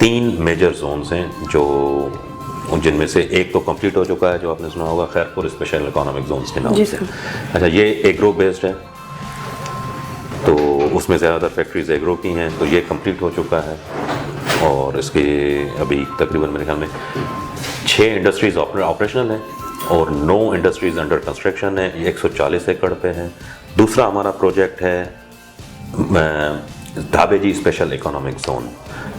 3 major zones ہیں جو جن میں سے ایک تو کمپلیٹ ہو چکا ہے جو آپ نے سنا ہوگا خیرپور اسپیشل اکنامک زونز کے نام جی سے. سر. اچھا یہ ایگرو بیسڈ ہے تو اس میں زیادہ تر فیکٹریز ایگرو کی ہیں تو یہ کمپلیٹ ہو چکا ہے اور اس کے ابھی تقریباً میرے خیال میں 6 انڈسٹریز آپریشنل ہیں اور 9 انڈسٹریز انڈر کنسٹرکشن ہیں. یہ 140 ایکڑ پہ ہے. دوسرا ہمارا پروجیکٹ ہے دھابے جی اسپیشل اکنامک زون.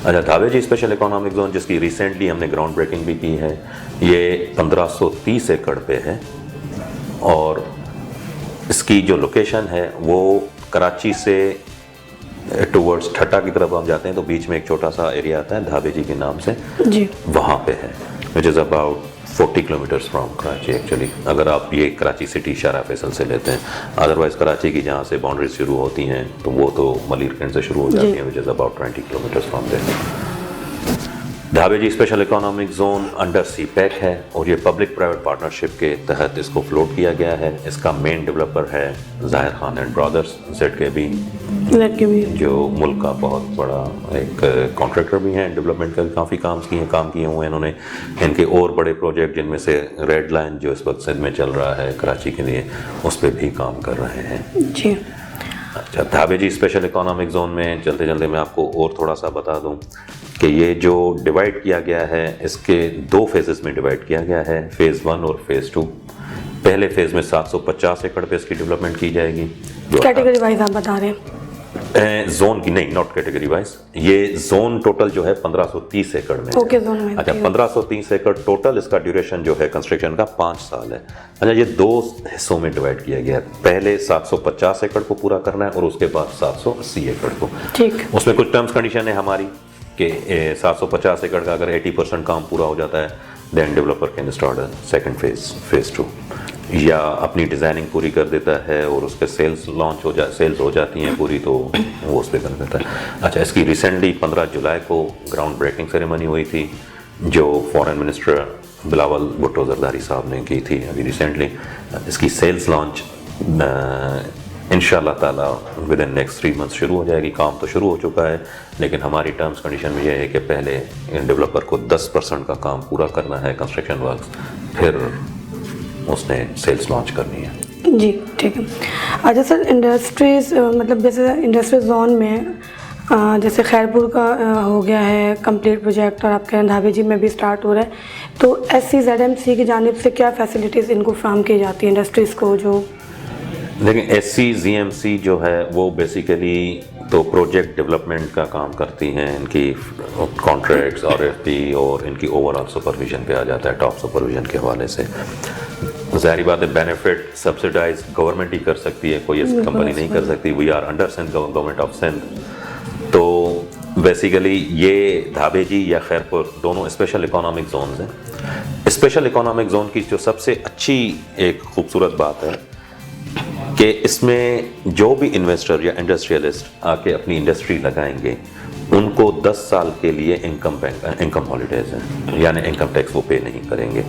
اچھا دھابے جی اسپیشل اکنامک زون جس کی ریسنٹلی ہم نے گراؤنڈ بریکنگ بھی کی ہے یہ 1530 ایکڑ پہ ہے اور اس کی جو لوکیشن ہے وہ کراچی سے ٹورڈز ٹھٹا کی طرف ہم جاتے ہیں تو بیچ میں ایک چھوٹا سا ایریا آتا ہے دھابے جی کے نام سے جی. وہاں پہ ہے which is about 40 kilometres from Karachi actually اگر آپ یہ کراچی سٹی شارع فیصل سے لیتے ہیں. ادروائز کراچی کی جہاں سے باؤنڈریز شروع ہوتی ہیں تو وہ تو ملیر کنڈ سے شروع ہو جاتی ہیں which is about 20 kilometres from there. Dhabeji special economic zone under CPEC ہے اور یہ پبلک پرائیویٹ پارٹنرشپ کے تحت اس کو فلوٹ کیا گیا ہے. اس کا مین ڈیولپر ہے ظاہر خان اینڈ برادرز ZKB لڑکے بھی. جو ملک کا بہت بڑا ایک کانٹریکٹر بھی ہیں. ڈیولپمنٹ کا کافی کام کیے ہوئے ہیں انہوں نے. ان کے اور بڑے پروجیکٹ جن میں سے ریڈ لائن جو اس وقت سندھ میں چل رہا ہے کراچی کے لیے اس پہ بھی کام کر رہے ہیں. جی. اچھا دھابے جی اسپیشل اکنامک زون میں چلتے میں آپ کو اور تھوڑا سا بتا دوں کہ یہ جو ڈیوائڈ کیا گیا ہے اس کے 2 فیزز میں ڈیوائڈ کیا گیا ہے فیز 1 اور فیز 2. پہلے فیز میں 750 ایکڑ پہ اس کی ڈیولپمنٹ کی جائے گی. کیٹیگری وائز آپ بتا رہے ہیں زون کی نہیں ناٹ کیٹیگری وائز. یہ زون ٹوٹل جو ہے 1530 ایکڑ میں. اوکے زون میں. اچھا 1530 ایکڑ ٹوٹل اس کا ڈیوریشن جو ہے کنسٹرکشن کا 5 سال ہے. اچھا یہ 2 حصوں میں ڈیوائڈ کیا گیا ہے. پہلے 750 ایکڑ کو پورا کرنا ہے اور اس کے بعد 780 ایکڑ کو. ٹھیک. اس میں کچھ ٹرمز کنڈیشن ہے ہماری کہ 750 ایکڑ کا اگر 80% کام پورا ہو جاتا ہے then developer can start second phase 2 یا اپنی ڈیزائننگ پوری کر دیتا ہے اور اس پہ سیلز ہو جاتی ہیں پوری تو وہ اس پہ کر دیتا ہے. اچھا اس کی ریسنٹلی 15 جولائی کو گراؤنڈ بریکنگ سیریمنی ہوئی تھی جو فارن منسٹر بلاول بھٹو زرداری صاحب نے کی تھی ابھی ریسنٹلی. اس کی سیلز لانچ انشاءاللہ تعالیٰ ود ان نیکسٹ 3 منتھس شروع ہو جائے گی. کام تو شروع ہو چکا ہے لیکن ہماری ٹرمز کنڈیشن میں یہ ہے کہ پہلے ڈیولپر کو 10% کا کام پورا کرنا ہے کنسٹرکشن ورکس پھر اس نے سیلز لانچ کرنی ہے. جی ٹھیک ہے. اچھا سر انڈسٹریز مطلب جیسے انڈسٹریل زون میں جیسے خیرپور کا ہو گیا ہے کمپلیٹ پروجیکٹ اور آپ کے دھابے جی میں بھی اسٹارٹ ہو رہا ہے تو SCZMC کی جانب سے کیا فیسلٹیز ان کو فراہم کی جاتی ہیں انڈسٹریز کو جو لیکن SCZMC جو ہے وہ بیسیکلی تو پروجیکٹ ڈیولپمنٹ کا کام کرتی ہیں. ان کی کانٹریکٹس RFP اور ان کی اوور آل سپرویژن پہ آ جاتا ہے ٹاپ سپرویژن کے حوالے سے. ظاہری بات ہے بینیفٹ سبسڈائز گورنمنٹ ہی کر سکتی ہے کوئی ایسی کمپنی نہیں کر سکتی. We are under Sindh government of Sindh. تو بیسیکلی یہ دھابے جی یا خیرپور دونوں اسپیشل اکنامک زونز ہیں. اسپیشل اکنامک زون کی جو سب سے اچھی ایک خوبصورت بات ہے کہ اس میں جو بھی انویسٹر یا انڈسٹریلسٹ آ کے اپنی انڈسٹری لگائیں گے ان کو 10 سال کے لیے انکم ہالیڈیز ہیں یعنی انکم ٹیکس وہ پے نہیں کریں گے.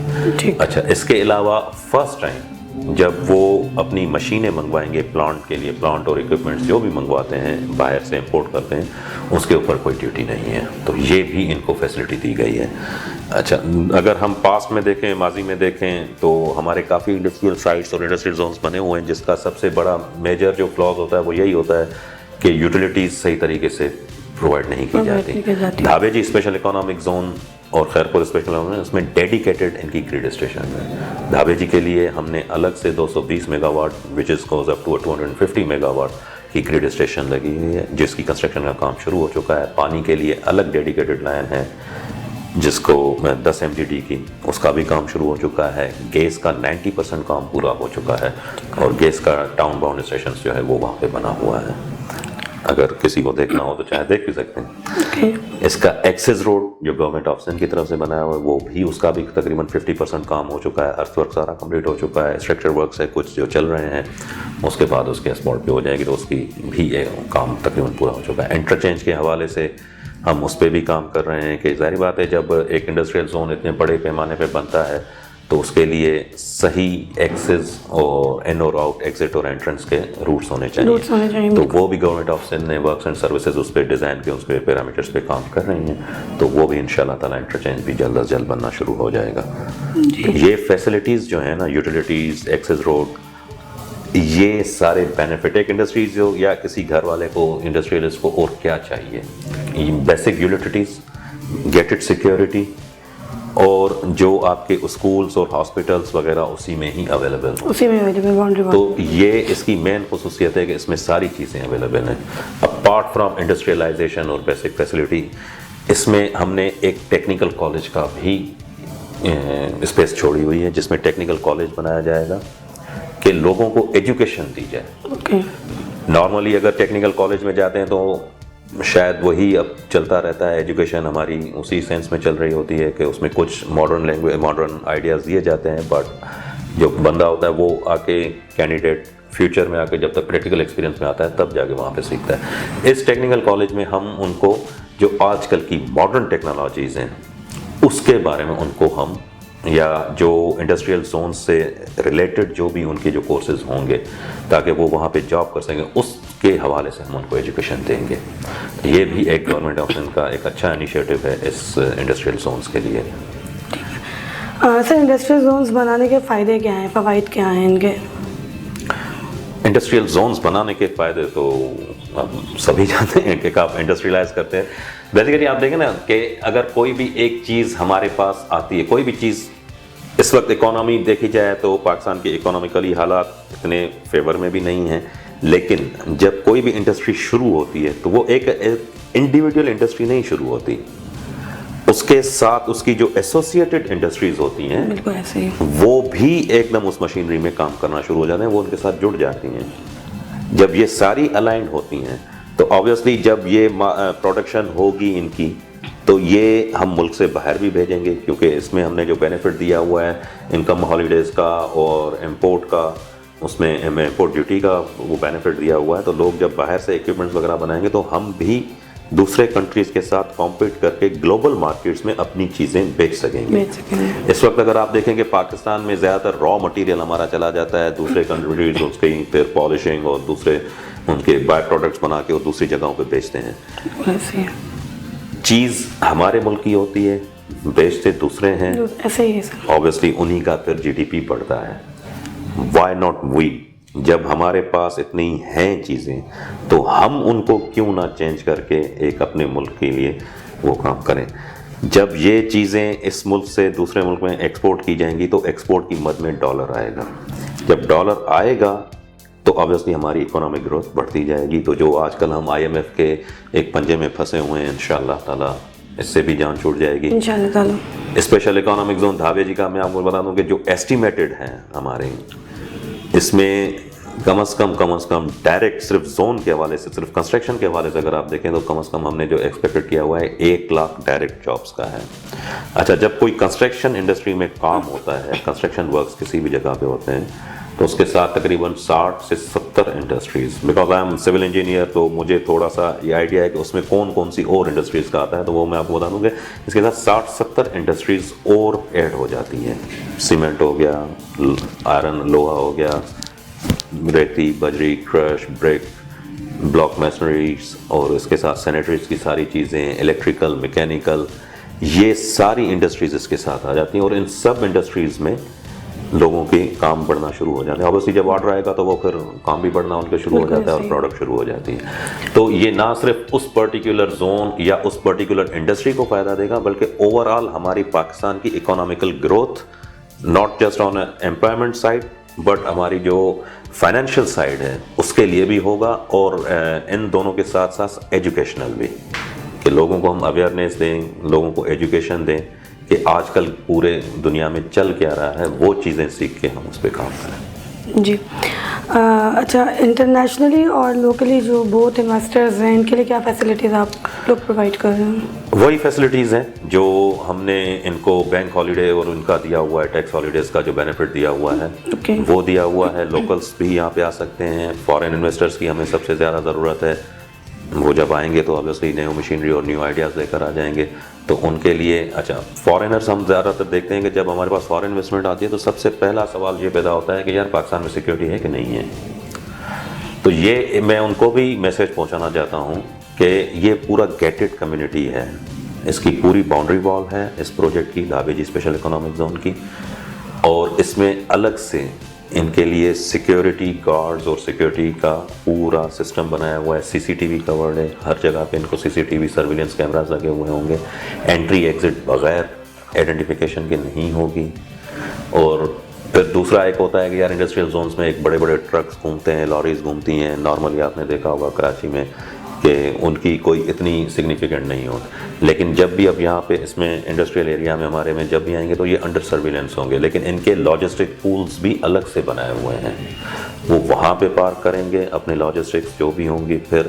اچھا اس کے علاوہ فرسٹ ٹائم جب وہ اپنی مشینیں منگوائیں گے پلانٹ کے لیے پلانٹ اور اکوپمنٹس جو بھی منگواتے ہیں باہر سے امپورٹ کرتے ہیں اس کے اوپر کوئی ڈیوٹی نہیں ہے. تو یہ بھی ان کو فیسلٹی دی گئی ہے. اچھا اگر ہم پاسٹ میں دیکھیں ماضی میں دیکھیں تو ہمارے کافی انڈسٹریل سائٹس اور انڈسٹریل زونس بنے ہوئے ہیں جس کا سب سے بڑا میجر جو فلاز ہوتا ہے وہ یہی ہوتا ہے کہ یوٹیلیٹیز صحیح طریقے سے پرووائڈ نہیں کی جاتی. دھابے جی اسپیشل اکنامک زون اور خیرپور اسپیشل اکنامک اس میں ڈیڈیکیٹڈ ان کی گریڈ اسٹیشن ہے. دھابے جی کے لیے ہم نے الگ سے 220 mega watt which is goes up to 250 mega watt کی گریڈ اسٹیشن لگی ہوئی ہے جس کی کنسٹرکشن کا کام شروع ہو چکا ہے. پانی کے لیے الگ ڈیڈیکیٹڈ لائن ہے جس کو 10 MGD کی اس کا بھی کام شروع ہو چکا ہے. گیس کا 90% کام پورا ہو چکا ہے اور گیس کا ٹاؤن باؤنڈ اسٹیشن جو ہے وہ وہاں پہ بنا ہوا ہے. اگر کسی کو دیکھنا ہو تو چاہے دیکھ بھی سکتے ہیں. اس کا ایکسس روڈ جو گورنمنٹ آف سندھ کی طرف سے بنایا ہوا ہے وہ بھی اس کا بھی تقریباً 50% کام ہو چکا ہے. ارتھ ورک سارا کمپلیٹ ہو چکا ہے. اسٹرکچر ورکس ہے کچھ جو چل رہے ہیں اس کے بعد اس کے اسپاٹ پہ ہو جائے گی تو اس کی بھی کام تقریباً پورا ہو چکا ہے. انٹرچینج کے حوالے سے ہم اس پہ بھی کام کر رہے ہیں کہ ظاہری بات ہے جب ایک انڈسٹریل زون اتنے بڑے پیمانے پہ بنتا ہے تو اس کے لیے صحیح ایکسز اور ان اور آؤٹ ایگزٹ اور انٹرنس کے روٹس ہونے چاہیے. تو وہ بھی گورنمنٹ آف سندھ نے ورکس اینڈ سروسز اس پہ ڈیزائن کے اس پہ پیرامیٹرس پہ کام کر رہی ہیں. تو وہ بھی انشاءاللہ تعالیٰ انٹرچینج بھی جلد از جلد بننا شروع ہو جائے گا. یہ فیسلٹیز جو ہیں نا، یوٹیلیٹیز، ایکسس روڈ، یہ سارے بینیفٹ ایک انڈسٹریز جو یا کسی گھر والے کو انڈسٹریلسٹ کو اور کیا چاہیے، basic utilities, gated security, اور جو آپ کے اسکولس اور ہاسپٹلس وغیرہ اسی میں ہی اویلیبل ہوں. تو یہ اس کی مین خصوصیت ہے کہ اس میں ساری چیزیں اویلیبل ہیں. اپارٹ فرام انڈسٹریلائزیشن اور بیسک فیسلٹی، اس میں ہم نے ایک ٹیکنیکل کالج کا بھی اسپیس چھوڑی ہوئی ہے، جس میں ٹیکنیکل کالج بنایا جائے گا کہ لوگوں کو ایجوکیشن دی جائے. نارملی اگر ٹیکنیکل کالج میں جاتے ہیں تو شاید وہی اب چلتا رہتا ہے، ایجوکیشن ہماری اسی سینس میں چل رہی ہوتی ہے کہ اس میں کچھ ماڈرن آئیڈیاز دیے جاتے ہیں، بٹ جو بندہ ہوتا ہے وہ آ کے کینڈیڈیٹ فیوچر میں آ کے جب تک پریکٹیکل ایکسپیرینس میں آتا ہے تب جا کے وہاں پہ سیکھتا ہے. اس ٹیکنیکل کالج میں ہم ان کو جو آج کل کی ماڈرن ٹیکنالوجیز ہیں اس کے بارے میں ان کو ہم، یا جو انڈسٹریل زون سے ریلیٹڈ جو بھی ان کے جو کورسز ہوں گے تاکہ وہ وہاں پہ جاب کر سکیں، اس کے حوالے سے ہم ان کو ایجوکیشن دیں گے. یہ بھی ایک گورنمنٹ آف سندھ کا ایک اچھا انیشیٹو ہے اس انڈسٹریل زونس کے لیے. سر انڈسٹریل زونس بنانے کے فائدے کیا ہیں، فوائد کیا ہیں ان کے؟ انڈسٹریل زونس بنانے کے فائدے تو اب سبھی جانتے ہیں کہ آپ انڈسٹریلائز کرتے ہیں. بیسیکلی آپ دیکھیں نا کہ اگر کوئی بھی ایک چیز ہمارے پاس آتی ہے، کوئی بھی چیز، اس وقت اکانومی دیکھی جائے تو پاکستان کے اکانومیکلی حالات اتنے فیور میں بھی نہیں ہیں، لیکن جب کوئی بھی انڈسٹری شروع ہوتی ہے تو وہ ایک انڈیویجول انڈسٹری نہیں شروع ہوتی، اس کے ساتھ اس کی جو ایسوسیٹڈ انڈسٹریز ہوتی ہیں بالکل ایسے ہی وہ بھی ایک دم اس مشینری میں کام کرنا شروع ہو جاتے ہیں، وہ ان کے ساتھ جڑ جاتی ہیں. جب یہ ساری الائنڈ ہوتی ہیں تو آبویسلی جب یہ پروڈکشن ہوگی ان کی تو یہ ہم ملک سے باہر بھی بھیجیں گے، کیونکہ اس میں ہم نے جو بینیفٹ دیا ہوا ہے انکم ہالیڈیز کا اور امپورٹ کا، اس میں امپورٹ ڈیوٹی کا وہ بینیفٹ دیا ہوا ہے. تو لوگ جب باہر سے ایکوپمنٹس وغیرہ بنائیں گے تو ہم بھی دوسرے کنٹریز کے ساتھ کمپیٹ کر کے گلوبل مارکیٹس میں اپنی چیزیں بیچ سکیں گے. اس وقت اگر آپ دیکھیں کہ پاکستان میں زیادہ تر را مٹیریل ہمارا چلا جاتا ہے دوسرے کنٹریز، اس کی پھر پالشنگ اور دوسرے ان کے بائی پروڈکٹس بنا کے اور دوسری جگہوں پہ بیچتے ہیں. چیز ہمارے ملک کی ہوتی ہے، بیچتے دوسرے ہیں، ایسے ہی ہے سر. آبویسلی انہی کا پھر جی ڈی پی بڑھتا ہے. وائی ناٹ وی؟ جب ہمارے پاس اتنی ہیں چیزیں تو ہم ان کو کیوں نہ چینج کر کے ایک اپنے ملک کے لیے وہ کام کریں. جب یہ چیزیں اس ملک سے دوسرے ملک میں ایکسپورٹ کی جائیں گی تو ایکسپورٹ کی مد میں ڈالر آئے گا. جب ڈالر آئے گا تو آبویسلی ہماری اکنامک گروتھ بڑھتی جائے گی. تو جو آج کل ہم آئی ایم ایف کے ایک پنجے میں پھنسے ہوئے ہیں، انشاءاللہ تعالیٰ اس سے بھی جان چھوٹ جائے گی انشاءاللہ تعالیٰ. اسپیشل اکنامک زون دھاوے جی کا میں آپ کو بتا دوں کہ جو ایسٹیمیٹڈ ہیں ہمارے، اس میں کم از کم ڈائریکٹ صرف زون کے حوالے سے، صرف کنسٹرکشن کے حوالے سے اگر آپ دیکھیں تو کم از کم ہم نے جو ایکسپیکٹڈ کیا ہوا ہے 1 لاکھ ڈائریکٹ جابس کا ہے. اچھا، جب کوئی کنسٹرکشن انڈسٹری میں کام ہوتا ہے، کنسٹرکشن ورکس کسی بھی جگہ پہ ہوتے ہیں، تو اس کے ساتھ تقریباً 60 سے 70 industries, because I am civil engineer تو مجھے تھوڑا سا یہ آئیڈیا ہے کہ اس میں کون سی اور انڈسٹریز کا آتا ہے، تو وہ میں آپ کو بتا دوں کہ اس کے ساتھ 60-70 انڈسٹریز اور ایڈ ہو جاتی ہیں. سیمنٹ ہو گیا، آئرن لوہا ہو گیا، ریتی، بجری، کرش، بریک، بلاک میسنریز، اور اس کے ساتھ سینیٹریز کی ساری چیزیں، الیکٹریکل، میکینیکل، یہ ساری انڈسٹریز اس کے ساتھ آ جاتی ہیں. اور ان سب انڈسٹریز میں لوگوں کے کام بڑھنا شروع ہو جاتے ہیں. اوبیسلی جب آرڈر آئے گا تو وہ پھر کام بھی بڑھنا ان کے شروع ہو جاتا ہے اور پروڈکٹ شروع ہو جاتی ہے. تو یہ نہ صرف اس پرٹیکولر زون یا اس پرٹیکولر انڈسٹری کو فائدہ دے گا بلکہ اوور آل ہماری پاکستان کی economical growth, not just on employment side but ہماری جو فائنینشیل سائڈ ہے اس کے لیے بھی ہوگا. اور ان دونوں کے ساتھ ساتھ ایجوکیشنل بھی، کہ لوگوں کو ہم اویئرنیس دیں، لوگوں کو ایجوکیشن دیں کہ آج کل پورے دنیا میں چل کیا رہا ہے، وہ چیزیں سیکھ کے ہم اس پہ کام کریں. جی اچھا، انٹرنیشنلی اور لوکلی جو بہت انویسٹرز ہیں ان کے لیے کیا فیسلٹیز آپ لوگ پرووائڈ کر رہے ہیں؟ وہی فیسلٹیز ہیں جو ہم نے ان کو بینک ہالیڈے اور ان کا دیا ہوا ہے، ٹیکس ہالیڈیز کا جو بینیفٹ دیا ہوا ہے وہ دیا ہوا ہے. لوکلس بھی یہاں پہ آ سکتے ہیں. فارن انویسٹرز کی ہمیں سب سے زیادہ ضرورت ہے. وہ جب آئیں گے تو obviously نیو مشینری اور نیو آئیڈیاز لے کر آ جائیں گے. تو ان کے لیے اچھا فارینرز ہم زیادہ تر دیکھتے ہیں کہ جب ہمارے پاس فارن انویسٹمنٹ آتی ہے تو سب سے پہلا سوال یہ پیدا ہوتا ہے کہ یار پاکستان میں سیکیورٹی ہے کہ نہیں ہے. تو یہ میں ان کو بھی میسیج پہنچانا چاہتا ہوں کہ یہ پورا گیٹڈ کمیونٹی ہے, اس کی پوری باؤنڈری وال ہے اس پروجیکٹ کی, دھابے جی اسپیشل اکنامک زون کی, اور اس میں الگ سے ان کے لیے سیکیورٹی گارڈز اور سیکیورٹی کا پورا سسٹم بنایا ہوا ہے. سی سی ٹی وی کورڈ ہے, ہر جگہ پہ ان کو C C T V surveillance cameras لگے ہوئے ہوں گے, انٹری ایگزٹ بغیر آئیڈینٹیفیکیشن کے نہیں ہوگی. اور پھر دوسرا ایک ہوتا ہے کہ یار انڈسٹریل زونز میں ایک بڑے بڑے ٹرکس گھومتے ہیں, لاریز گھومتی ہیں, نارملی آپ نے دیکھا ہوگا کراچی میں کہ ان کی کوئی اتنی سگنیفیکنٹ نہیں ہوتی, لیکن جب بھی اب یہاں پہ اس میں انڈسٹریل ایریا میں ہمارے میں جب بھی آئیں گے تو یہ انڈر سرویلنس ہوں گے, لیکن ان کے لاجسٹک پولز بھی الگ سے بنائے ہوئے ہیں. وہ وہاں پہ پارک کریں گے اپنے لاجسٹکس جو بھی ہوں گی, پھر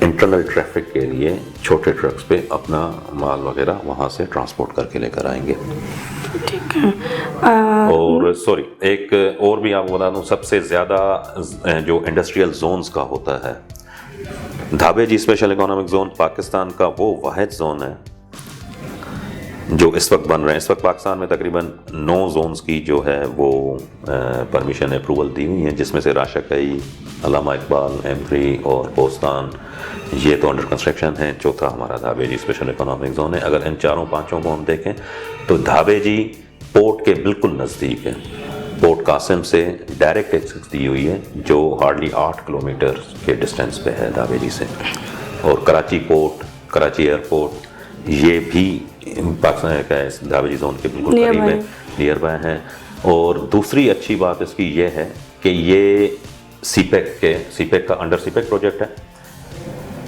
انٹرنل ٹریفک کے لیے چھوٹے ٹرکس پہ اپنا مال وغیرہ وہاں سے ٹرانسپورٹ کر کے لے کر آئیں گے. ٹھیک ہے. اور سوری ایک اور بھی آپ کو بتا دوں, سب سے زیادہ جو انڈسٹریل زونز کا ہوتا ہے, دھابے جی اسپیشل اکنامک زون پاکستان کا وہ واحد زون ہے جو اس وقت بن رہے ہیں. اس وقت پاکستان میں تقریباً 9 زونز کی جو ہے وہ پرمیشن اپروول دی ہوئی ہیں, جس میں سے راشقئی, علامہ اقبال, M3 اور بوستان یہ تو انڈر کنسٹرکشن ہیں. چوتھا ہمارا دھابے جی اسپیشل اکنامک زون ہے. اگر ان چاروں پانچوں کو ہم دیکھیں تو دھابے جی پورٹ کے بالکل نزدیک ہے, پورٹ قاسم سے ڈائریکٹ ایکسس دی ہوئی ہے جو ہارڈلی 8 کلومیٹر کے ڈسٹینس پہ ہے دھابے جی سے. اور کراچی پورٹ, کراچی ایئرپورٹ یہ بھی پاکستان کا دھابے جی زون کے بالکل قریب ہے, نیئر بائی ہے. اور دوسری اچھی بات اس کی یہ ہے کہ یہ سی پیک کا انڈر سی پیک پروجیکٹ ہے,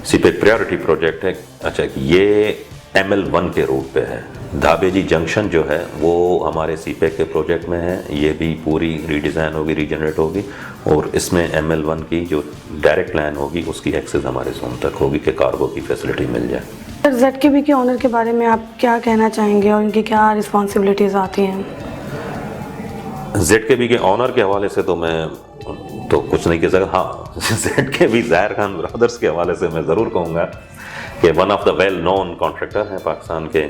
سی پیک پریورٹی پروجیکٹ ہے. اچھا یہ ML1 کے روٹ پہ ہے. دھابے جی جنکشن جو ہے وہ ہمارے سی پیک کے پروجیکٹ میں ہے, یہ بھی پوری ری ڈیزائن ہوگی, ری جنریٹ ہوگی, اور اس میں ML1 کی جو ڈائریکٹ لائن ہوگی اس کی ایکسس ہمارے زون تک ہوگی کہ کارگو کی فیسلٹی مل جائے. ZKB کے آنر کے بارے میں آپ کیا کہنا چاہیں گے اور ان کی کیا رسپانسبلٹیز آتی ہیں؟ ZKB کے آنر کے حوالے سے تو میں تو کچھ نہیں کہہ سکتا. ہاں ZKB ظاہر خان برادرز کے حوالے سے میں ضرور کہوں گا کہ one of the well known contractor ہیں پاکستان کے.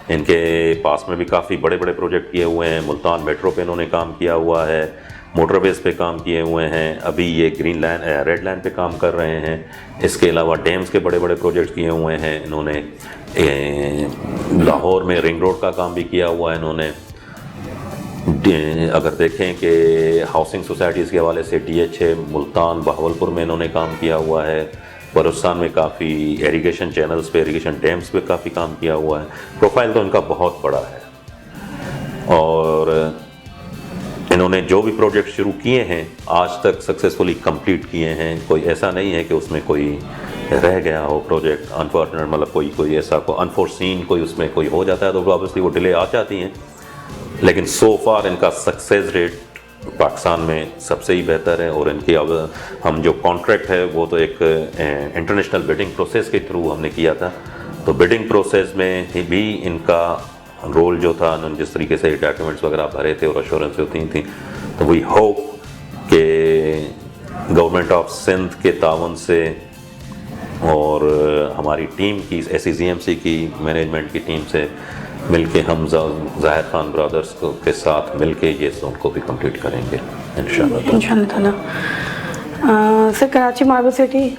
ان کے پاس میں بھی کافی بڑے بڑے پروجیکٹ کیے ہوئے ہیں. ملتان میٹرو پہ انہوں نے کام کیا ہوا ہے, موٹر ویز پہ کام کیے ہوئے ہیں, ابھی یہ گرین لائن ریڈ لائن پہ کام کر رہے ہیں. اس کے علاوہ ڈیمز کے بڑے بڑے پروجیکٹ کیے ہوئے ہیں انہوں نے. لاہور میں رنگ روڈ کا کام بھی کیا ہوا ہے انہوں نے. اگر دیکھیں کہ ہاؤسنگ سوسائٹیز کے حوالے سے DH ہے, ملتان بہاولپور میں انہوں نے کام کیا ہوا ہے. بلوچستان میں کافی ایریگیشن چینلز پہ, ایریگیشن ڈیمز پہ کافی کام کیا ہوا ہے. پروفائل تو ان کا بہت بڑا ہے, اور انہوں نے جو بھی پروجیکٹ شروع کیے ہیں آج تک سکسیزفلی کمپلیٹ کیے ہیں. کوئی ایسا نہیں ہے کہ اس میں کوئی رہ گیا ہو پروجیکٹ انفارچونیٹ, مطلب کوئی ایسا کوئی انفورسین کوئی اس میں کوئی ہو جاتا ہے تو آبویسلی وہ ڈیلے آ جاتی ہیں. لیکن سو فار ان کا سکسیز ریٹ پاکستان میں سب سے ہی بہتر ہے. اور ان کی اب ہم جو کانٹریکٹ ہے وہ تو ایک انٹرنیشنل بڈنگ پروسیس کے تھرو ہم نے کیا تھا. تو بڈنگ پروسیس میں بھی ان کا رول جو تھا, انہوں نے جس طریقے سے ڈاکیومنٹس وغیرہ بھرے تھے اور ایشورنس ہوتی تھیں, تو وی ہوپ کہ گورنمنٹ آف سندھ کے تعاون سے اور ہماری ٹیم کی SCGMC کی مینجمنٹ کی ٹیم سے مل کے ہم ظاہر خان برادرز کے ساتھ مل کے یہ زون کو بھی کمپلیٹ کریں گے انشاءاللہ تعالیٰ. سر کراچی ماربل سٹی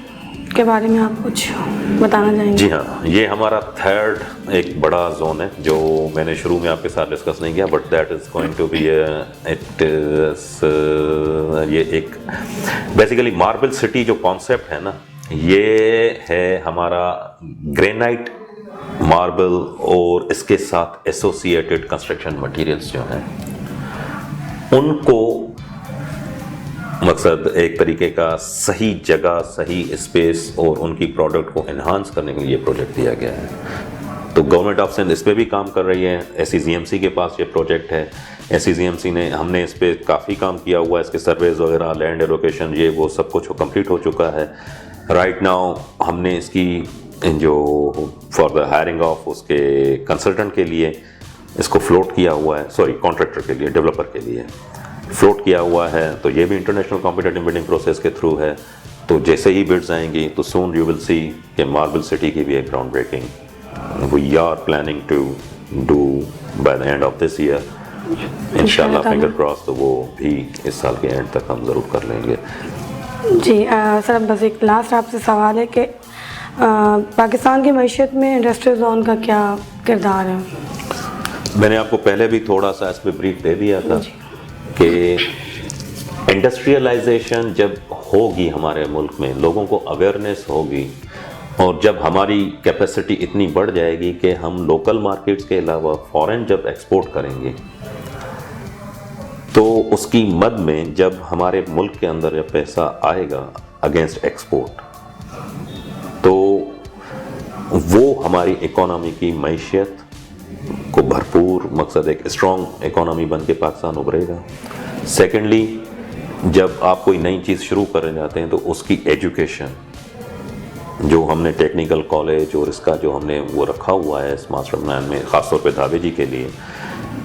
کے بارے میں آپ کچھ بتانا چاہیں گے؟ جی ہاں, یہ ہمارا تھرڈ ایک بڑا زون ہے جو میں نے شروع میں آپ کے ساتھ ڈسکس نہیں کیا, but that is going to be یہ ایک بیسیکلی ماربل سٹی جو کانسیپٹ ہے نا, یہ ہے ہمارا گرینائٹ, ماربل اور اس کے ساتھ ایسوسیٹڈ کنسٹرکشن مٹیریلز جو ہیں ان کو مقصد ایک طریقے کا صحیح جگہ, صحیح اسپیس اور ان کی پروڈکٹ کو انہانس کرنے کے لیے یہ پروجیکٹ دیا گیا ہے. تو گورنمنٹ آف سندھ اس پہ بھی کام کر رہی ہے. SCGMC کے پاس یہ پروجیکٹ ہے. SCGMC نے ہم نے اس پہ کافی کام کیا ہوا ہے, اس کے سرویز وغیرہ, لینڈ ایلوکیشن, یہ وہ سب کچھ کمپلیٹ ہو چکا ہے. رائٹ ناؤ ہم نے اس کی جو فار دا ہائرنگ آف اس کے کنسلٹنٹ کے لیے اس کو فلوٹ کیا ہوا ہے, سوری کانٹریکٹر کے لیے, ڈیولپر کے لیے فلوٹ کیا ہوا ہے. تو یہ بھی انٹرنیشنل کمپیٹیٹو بڈنگ پروسیس کے تھرو ہے. تو جیسے ہی بڈز آئیں گی تو سون یو ول سی کہ ماربل سٹی کی بھی ایک ground breaking we are planning to do by the end of this year انشاءاللہ فنگر کراس. تو وہ بھی اس سال کے اینڈ تک ہم ضرور کر لیں گے. جی سر بس ایک لاسٹ آپ سے سوال ہے کہ پاکستان کی معیشت میں انڈسٹریل زون کا کیا کردار ہے؟ میں نے آپ کو پہلے بھی تھوڑا سا اس پہ بریف دے دیا تھا کہ انڈسٹریلائزیشن جب ہوگی ہمارے ملک میں, لوگوں کو اویئرنیس ہوگی, اور جب ہماری کیپیسٹی اتنی بڑھ جائے گی کہ ہم لوکل مارکیٹس کے علاوہ فورن جب ایکسپورٹ کریں گے, تو اس کی مد میں جب ہمارے ملک کے اندر جب پیسہ آئے گا اگینسٹ ایکسپورٹ, تو وہ ہماری اکانومی کی معیشت کو بھرپور مقصد ایک اسٹرانگ اکانومی بن کے پاکستان ابھرے گا. سیکنڈلی, جب آپ کوئی نئی چیز شروع کرنے جاتے ہیں تو اس کی ایجوکیشن, جو ہم نے ٹیکنیکل کالج اور اس کا جو ہم نے وہ رکھا ہوا ہے اس ماسٹر پلان میں, خاص طور پہ دھاوے جی کے لیے,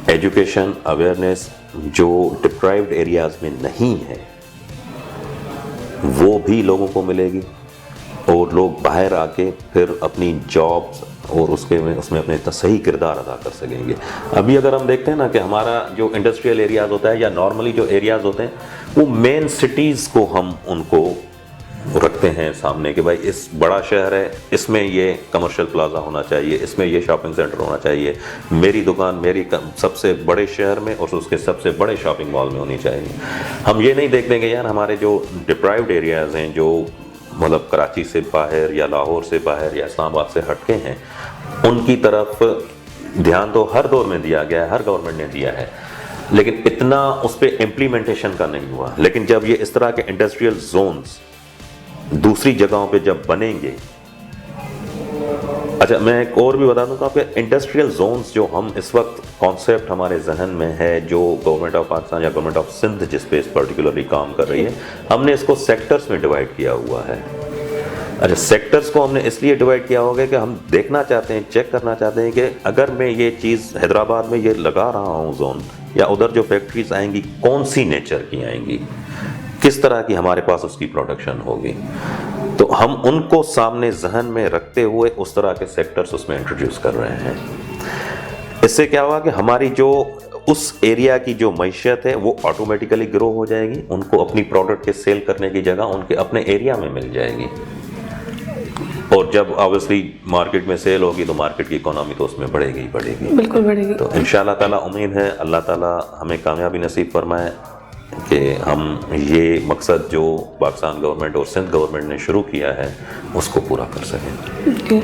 ایجوکیشن اویئرنیس جو ڈپرائیوڈ ایریاز میں نہیں ہے وہ بھی لوگوں کو ملے گی, اور لوگ باہر آ کے پھر اپنی جابس اور اس میں اپنے صحیح کردار ادا کر سکیں گے. ابھی اگر ہم دیکھتے ہیں نا کہ ہمارا جو انڈسٹریل ایریاز ہوتا ہے یا نارملی جو ایریاز ہوتے ہیں وہ مین سٹیز کو ہم ان کو رکھتے ہیں سامنے کہ بھائی اس بڑا شہر ہے, اس میں یہ کمرشل پلازا ہونا چاہیے, اس میں یہ شاپنگ سینٹر ہونا چاہیے, میری دکان میری سب سے بڑے شہر میں اور اس کے سب سے بڑے شاپنگ مال میں ہونی چاہیے. ہم یہ نہیں دیکھتے کہ یار ہمارے جو ڈپرائیوڈ ایریاز ہیں جو مطلب کراچی سے باہر یا لاہور سے باہر یا اسلام آباد سے ہٹ کے ہیں, ان کی طرف دھیان تو ہر دور میں دیا گیا ہے, ہر گورنمنٹ نے دیا ہے, لیکن اتنا اس پہ امپلیمنٹیشن کا نہیں ہوا. لیکن جب یہ اس طرح کے انڈسٹریل زونز دوسری جگہوں پہ جب بنیں گے, اچھا میں ایک اور بھی بتا دوں کہ انڈسٹریل زونز جو ہم اس وقت کانسیپٹ ہمارے ذہن میں ہے, جو گورنمنٹ آف پاکستان یا گورنمنٹ آف سندھ جس پہ پرٹیکولرلی کام کر رہی ہے, ہم نے اس کو سیکٹرز میں ڈیوائڈ کیا ہوا ہے. اچھا سیکٹرز کو ہم نے اس لیے ڈیوائڈ کیا ہوگا کہ ہم دیکھنا چاہتے ہیں, چیک کرنا چاہتے ہیں کہ اگر میں یہ چیز حیدرآباد میں یہ لگا رہا ہوں زون, یا ادھر جو فیکٹریز آئیں گی کون سی نیچر کی آئیں گی, کس طرح کی ہمارے پاس اس کی پروڈکشن ہوگی, تو ہم ان کو سامنے ذہن میں رکھتے ہوئے اس طرح کے سیکٹرز اس میں انٹروڈیوس کر رہے ہیں. اس سے کیا ہوا کہ ہماری جو اس ایریا کی جو معیشت ہے وہ آٹومیٹیکلی گرو ہو جائے گی, ان کو اپنی پروڈکٹ کے سیل کرنے کی جگہ ان کے اپنے ایریا میں مل جائے گی, اور جب آبویسلی مارکیٹ میں سیل ہوگی تو مارکیٹ کی اکانومی تو اس میں بڑھے گی بالکل بڑھے گی. تو انشاءاللہ تعالیٰ امید ہے اللہ تعالیٰ ہمیں کامیابی نصیب فرمائے کہ ہم یہ مقصد جو پاکستان گورنمنٹ اور سندھ گورنمنٹ نے شروع کیا ہے اس کو پورا کر سکیں.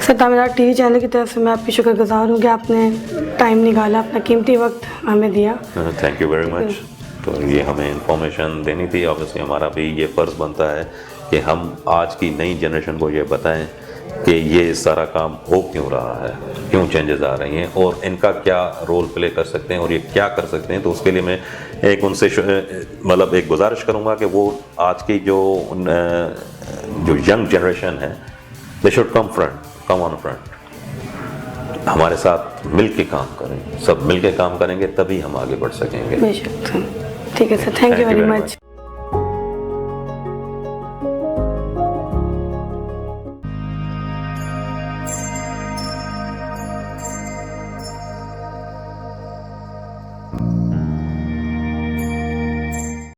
سر تعمیرات ٹی وی چینل کی طرف سے میں آپ کی شکر گزار ہوں کہ آپ نے ٹائم نکالا, اپنا قیمتی وقت ہمیں دیا. Thank you very much. تو یہ ہمیں انفارمیشن دینی تھی, obviously ہمارا بھی یہ فرض بنتا ہے کہ ہم آج کی نئی جنریشن کو یہ بتائیں کہ یہ سارا کام ہو کیوں رہا ہے, کیوں چینجز آ رہی ہیں, اور ان کا کیا رول پلے کر سکتے ہیں اور یہ کیا کر سکتے ہیں. تو اس کے لیے میں ایک ان سے مطلب ایک گزارش کروں گا کہ وہ آج کی جو ینگ جنریشن ہے, they should come on front, ہمارے ساتھ مل کے کام کریں, سب مل کے کام کریں گے تبھی ہم آگے بڑھ سکیں گے. بے شک. ٹھیک ہے سر, تھینک یو ویری مچ.